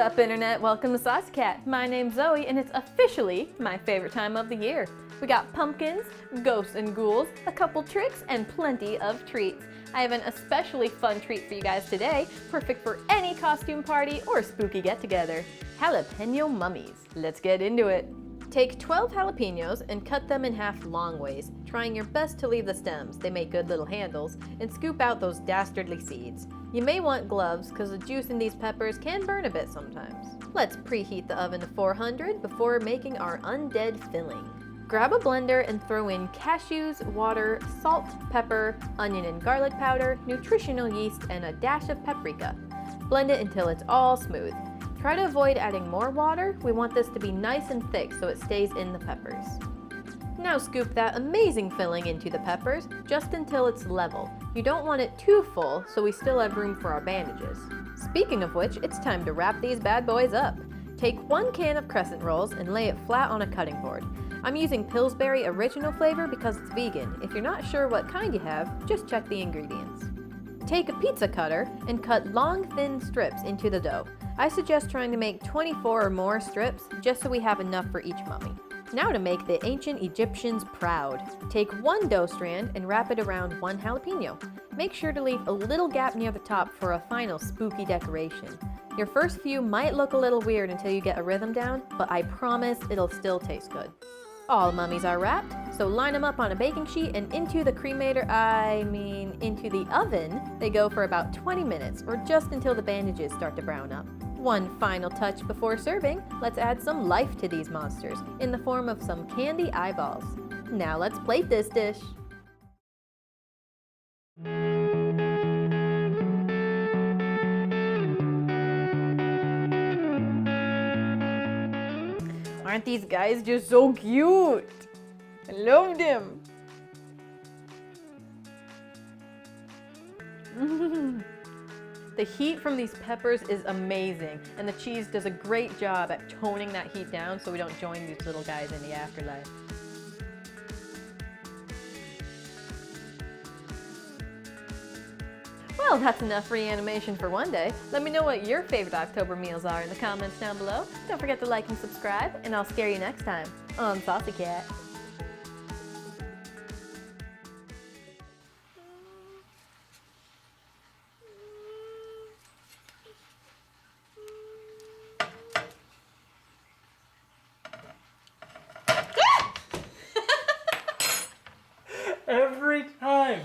up, Internet? Welcome to Saucy Cat. My name's Zoe, and it's officially my favorite time of the year. We got pumpkins, ghosts and ghouls, a couple tricks, and plenty of treats. I have an especially fun treat for you guys today, perfect for any costume party or spooky get-together. Jalapeño mummies. Let's get into it. Take 12 jalapenos and cut them in half long ways, trying your best to leave the stems, they make good little handles, and scoop out those dastardly seeds. You may want gloves, because the juice in these peppers can burn a bit sometimes. Let's preheat the oven to 400 before making our undead filling. Grab a blender and throw in cashews, water, salt, pepper, onion and garlic powder, nutritional yeast, and a dash of paprika. Blend it until it's all smooth. Try to avoid adding more water. We want this to be nice and thick so it stays in the peppers. Now scoop that amazing filling into the peppers just until it's level. You don't want it too full so we still have room for our bandages. Speaking of which, it's time to wrap these bad boys up. Take 1 can of crescent rolls and lay it flat on a cutting board. I'm using Pillsbury original flavor because it's vegan. If you're not sure what kind you have, just check the ingredients. Take a pizza cutter and cut long, thin strips into the dough. I suggest trying to make 24 or more strips, just so we have enough for each mummy. Now to make the ancient Egyptians proud. Take 1 dough strand and wrap it around 1 jalapeno. Make sure to leave a little gap near the top for a final spooky decoration. Your first few might look a little weird until you get a rhythm down, but I promise it'll still taste good. All mummies are wrapped, so line them up on a baking sheet and into the into the oven. They go for about 20 minutes, or just until the bandages start to brown up. One final touch before serving, let's add some life to these monsters, in the form of some candy eyeballs. Now let's plate this dish. Aren't these guys just so cute? I love them. The heat from these peppers is amazing, and the cheese does a great job at toning that heat down so we don't join these little guys in the afterlife. Well, that's enough reanimation for one day. Let me know what your favorite October meals are in the comments down below. Don't forget to like and subscribe, and I'll scare you next time on Saucy Cat. Every time.